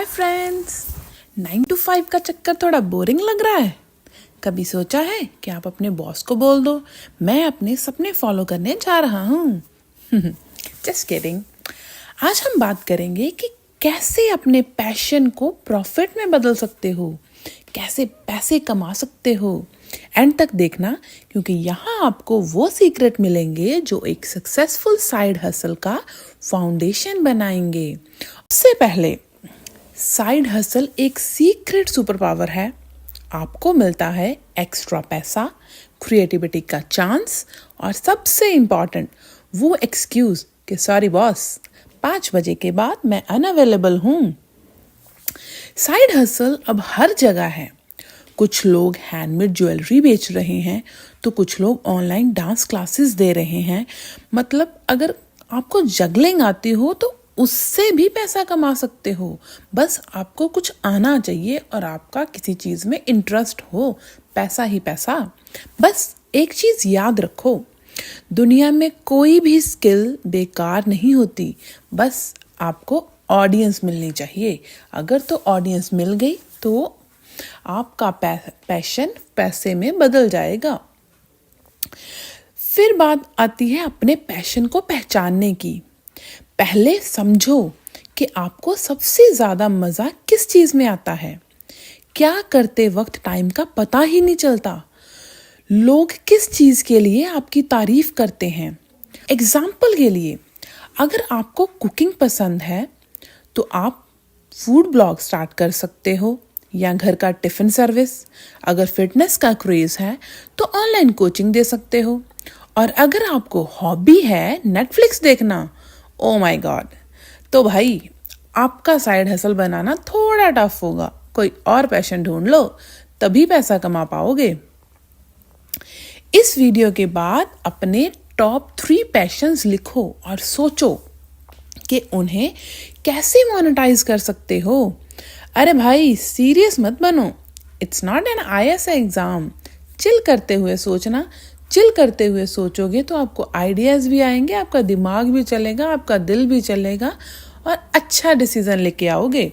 Hi friends, 9 to 5 का चक्कर थोड़ा बोरिंग लग रहा है। कभी सोचा है कि आप अपने बॉस को बोल दो मैं अपने सपने फॉलो करने जा रहा हूँ। Just kidding. आज हम बात करेंगे कि कैसे अपने पैशन को प्रॉफिट में बदल सकते हो, कैसे पैसे कमा सकते हो। एंड तक देखना, क्योंकि यहाँ आपको वो सीक्रेट मिलेंगे जो एक सक्सेसफुल साइड हसल का फाउंडेशन बनाएंगे। उससे पहले, साइड हसल एक सीक्रेट सुपर पावर है। आपको मिलता है एक्स्ट्रा पैसा, क्रिएटिविटी का चांस और सबसे इम्पॉर्टेंट वो एक्सक्यूज कि सॉरी बॉस, 5 बजे के बाद मैं अनअवेलेबल हूँ। साइड हसल अब हर जगह है। कुछ लोग हैंडमेड ज्वेलरी बेच रहे हैं, तो कुछ लोग ऑनलाइन डांस क्लासेस दे रहे हैं। मतलब अगर आपको जगलिंग आती हो तो उससे भी पैसा कमा सकते हो। बस आपको कुछ आना चाहिए और आपका किसी चीज़ में इंटरेस्ट हो। पैसा ही पैसा। बस एक चीज़ याद रखो, दुनिया में कोई भी स्किल बेकार नहीं होती। बस आपको ऑडियंस मिलनी चाहिए। अगर तो ऑडियंस मिल गई तो आपका पैशन पैसे में बदल जाएगा। फिर बात आती है अपने पैशन को पहचानने की। पहले समझो कि आपको सबसे ज्यादा मजा किस चीज में आता है। क्या करते वक्त टाइम का पता ही नहीं चलता। लोग किस चीज के लिए आपकी तारीफ करते हैं। एग्जाम्पल के लिए, अगर आपको कुकिंग पसंद है तो आप फूड ब्लॉग स्टार्ट कर सकते हो या घर का टिफिन सर्विस। अगर फिटनेस का क्रेज है तो ऑनलाइन कोचिंग दे सकते हो। और अगर आपको हॉबी है नेटफ्लिक्स देखना, ओ माय गॉड, तो भाई आपका साइड हसल बनाना थोड़ा टफ होगा। कोई और पैशन ढूंढ लो, तभी पैसा कमा पाओगे। इस वीडियो के बाद अपने टॉप 3 पैशंस लिखो और सोचो कि उन्हें कैसे मोनेटाइज कर सकते हो। अरे भाई सीरियस मत बनो, it's not an IAS exam. Chill करते हुए सोचना। चिल करते हुए सोचोगे तो आपको आइडियाज भी आएंगे, आपका दिमाग भी चलेगा, आपका दिल भी चलेगा और अच्छा डिसीजन लेके आओगे।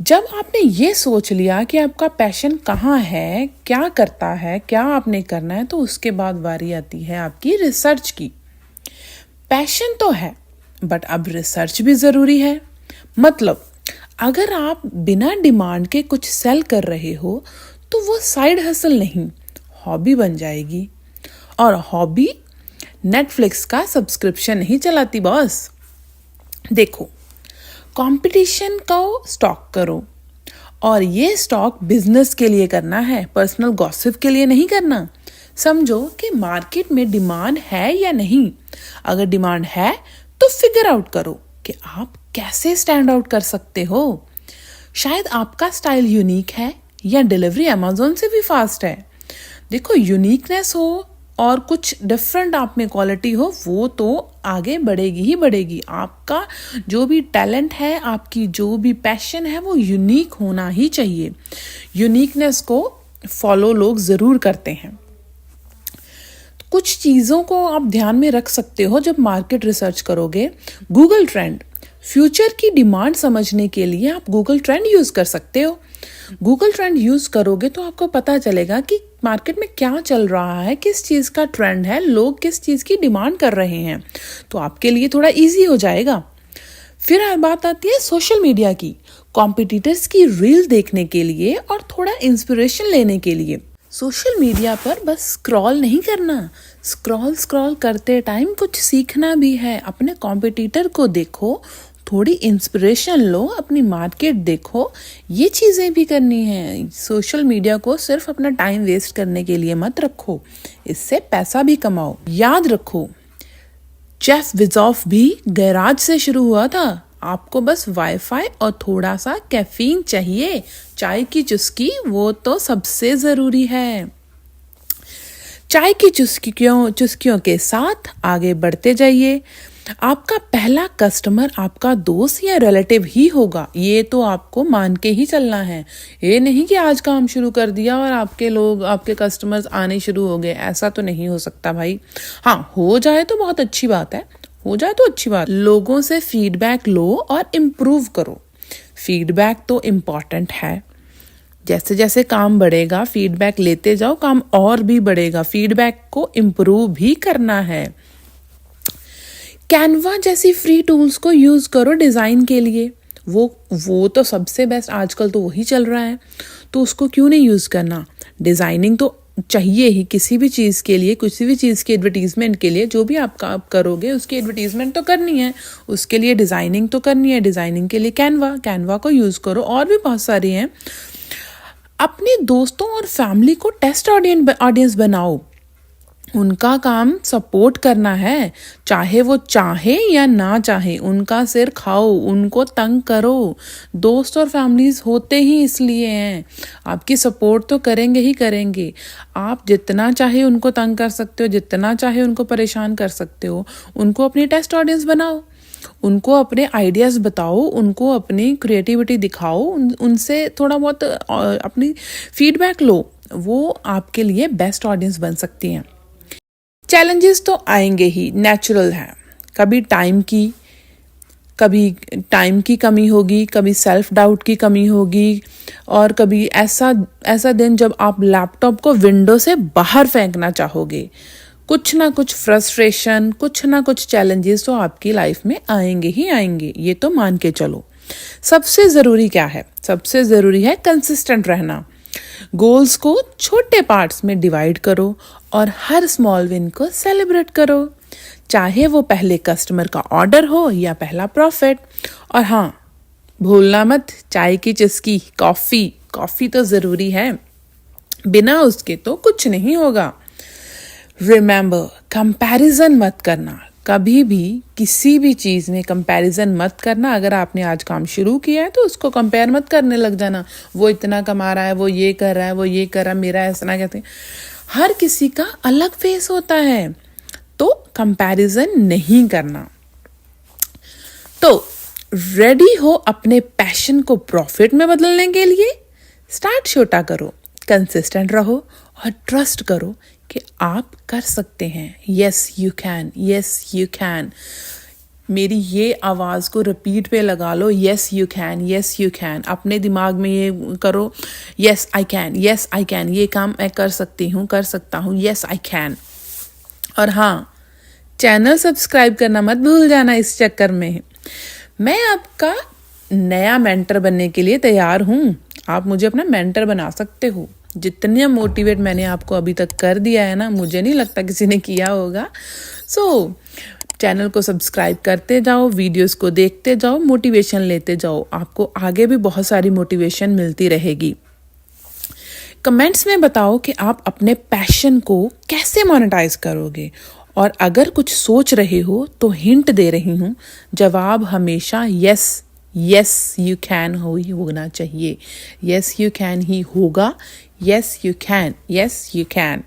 जब आपने ये सोच लिया कि आपका पैशन कहाँ है, क्या करता है, क्या आपने करना है, तो उसके बाद बारी आती है आपकी रिसर्च की। पैशन तो है बट अब रिसर्च भी जरूरी है। मतलब अगर आप बिना डिमांड के कुछ सेल कर रहे हो तो वो साइड हसल नहीं, हॉबी बन जाएगी। और हॉबी नेटफ्लिक्स का सब्सक्रिप्शन नहीं चलाती बॉस। देखो, कंपटीशन को स्टॉक करो, और ये स्टॉक बिजनेस के लिए करना है, पर्सनल गॉसिप के लिए नहीं करना। समझो कि मार्केट में डिमांड है या नहीं। अगर डिमांड है तो फिगर आउट करो कि आप कैसे स्टैंड आउट कर सकते हो। शायद आपका स्टाइल यूनिक है या डिलीवरी अमेज़न से भी फास्ट है। देखो, यूनिकनेस हो और कुछ डिफरेंट आप में क्वालिटी हो, वो तो आगे बढ़ेगी ही बढ़ेगी। आपका जो भी टैलेंट है, आपकी जो भी पैशन है, वो यूनिक होना ही चाहिए। यूनिकनेस को फॉलो लोग ज़रूर करते हैं। कुछ चीज़ों को आप ध्यान में रख सकते हो जब मार्केट रिसर्च करोगे। गूगल ट्रेंड, फ्यूचर की डिमांड समझने के लिए आप गूगल ट्रेंड यूज़ कर सकते हो। गूगल ट्रेंड यूज़ करोगे तो आपको पता चलेगा कि मार्केट में क्या चल रहा है, किस चीज़ का ट्रेंड है, लोग किस चीज़ की डिमांड कर रहे हैं, तो आपके लिए थोड़ा इजी हो जाएगा। फिर बात आती है सोशल मीडिया की। कॉम्पिटिटर्स की रील देखने के लिए और थोड़ा इंस्पिरेशन लेने के लिए सोशल मीडिया पर बस स्क्रॉल नहीं करना। स्क्रॉल करते टाइम कुछ सीखना भी है। अपने कॉम्पिटिटर को देखो, थोड़ी इंस्पिरेशन लो, अपनी मार्केट देखो, ये चीज़ें भी करनी है। सोशल मीडिया को सिर्फ अपना टाइम वेस्ट करने के लिए मत रखो, इससे पैसा भी कमाओ। याद रखो, जेफ बेज़ोस भी गैराज से शुरू हुआ था। आपको बस वाईफाई और थोड़ा सा कैफीन चाहिए, चाय की चुस्की वो तो सबसे ज़रूरी है। चाय की चुस्कियों के साथ आगे बढ़ते जाइए। आपका पहला कस्टमर आपका दोस्त या रिलेटिव ही होगा, ये तो आपको मान के ही चलना है। ये नहीं कि आज काम शुरू कर दिया और आपके कस्टमर्स आने शुरू हो गए। ऐसा तो नहीं हो सकता भाई। हाँ, हो जाए तो बहुत अच्छी बात है, हो जाए तो अच्छी बात। लोगों से फीडबैक लो और इम्प्रूव करो। फीडबैक तो इम्पॉर्टेंट है, जैसे जैसे काम बढ़ेगा फीडबैक लेते जाओ, काम और भी बढ़ेगा, फीडबैक को इम्प्रूव भी करना है। कैनवा जैसी फ्री टूल्स को यूज़ करो डिज़ाइन के लिए, वो तो सबसे बेस्ट, आजकल तो वही चल रहा है, तो उसको क्यों नहीं यूज़ करना। डिज़ाइनिंग तो चाहिए ही किसी भी चीज़ के लिए, किसी भी चीज़ की एडवर्टीज़मेंट के लिए, जो भी आप करोगे उसकी एडवर्टीज़मेंट तो करनी है, उसके लिए डिज़ाइनिंग तो करनी है। डिज़ाइनिंग के लिए कैनवा को यूज़ करो, और भी बहुत सारी हैं। अपने दोस्तों और फैमिली को टेस्ट ऑडियंस बनाओ, उनका काम सपोर्ट करना है, चाहे वो चाहे या ना चाहे, उनका सिर खाओ, उनको तंग करो। दोस्त और फैमिलीज होते ही इसलिए हैं, आपकी सपोर्ट तो करेंगे ही करेंगे। आप जितना चाहे उनको तंग कर सकते हो, जितना चाहे उनको परेशान कर सकते हो, उनको अपनी टेस्ट ऑडियंस बनाओ, उनको अपने आइडियाज़ बताओ, उनको अपनी क्रिएटिविटी दिखाओ, उनसे थोड़ा बहुत अपनी फीडबैक लो, वो आपके लिए बेस्ट ऑडियंस बन सकती हैं। चैलेंजेस तो आएंगे ही, नेचुरल है। कभी टाइम की कमी होगी, कभी सेल्फ डाउट की कमी होगी, और कभी ऐसा दिन जब आप लैपटॉप को विंडो से बाहर फेंकना चाहोगे। कुछ ना कुछ फ्रस्ट्रेशन, कुछ ना कुछ चैलेंजेस तो आपकी लाइफ में आएंगे ही आएंगे, ये तो मान के चलो। सबसे ज़रूरी क्या है? सबसे ज़रूरी है कंसिस्टेंट रहना। गोल्स को छोटे पार्ट्स में डिवाइड करो और हर स्मॉल विन को सेलिब्रेट करो, चाहे वो पहले कस्टमर का ऑर्डर हो या पहला प्रॉफिट। और हाँ, भूलना मत, चाय की चुस्की, कॉफ़ी तो ज़रूरी है, बिना उसके तो कुछ नहीं होगा। रिमेंबर, कंपैरिजन मत करना, कभी भी किसी भी चीज़ में कंपैरिजन मत करना। अगर आपने आज काम शुरू किया है तो उसको कंपेयर मत करने लग जाना, वो इतना कमा रहा है, वो ये कर रहा है, वो ये कर रहा है, मेरा ऐसा ना कहते हैं। हर किसी का अलग फेस होता है, तो कंपैरिजन नहीं करना। तो रेडी हो अपने पैशन को प्रॉफिट में बदलने के लिए? स्टार्ट छोटा करो, कंसिस्टेंट रहो और ट्रस्ट करो कि आप कर सकते हैं। Yes you can, yes you can. मेरी ये आवाज़ को रिपीट पे लगा लो, yes you can, yes you can. अपने दिमाग में ये करो, yes I can, yes I can, ये काम मैं कर सकती हूँ, कर सकता हूँ, यस आई कैन। और हाँ, चैनल सब्सक्राइब करना मत भूल जाना इस चक्कर में। मैं आपका नया मेंटर बनने के लिए तैयार हूँ, आप मुझे अपना मेंटर बना सकते हो। जितने मोटिवेट मैंने आपको अभी तक कर दिया है ना, मुझे नहीं लगता किसी ने किया होगा। सो चैनल को सब्सक्राइब करते जाओ, वीडियोस को देखते जाओ, मोटिवेशन लेते जाओ, आपको आगे भी बहुत सारी मोटिवेशन मिलती रहेगी। कमेंट्स में बताओ कि आप अपने पैशन को कैसे मोनेटाइज करोगे, और अगर कुछ सोच रहे हो तो हिंट दे रही हूँ, जवाब हमेशा यस यू कैन होना चाहिए। यस यू कैन ही होगा, yes you can, yes you can.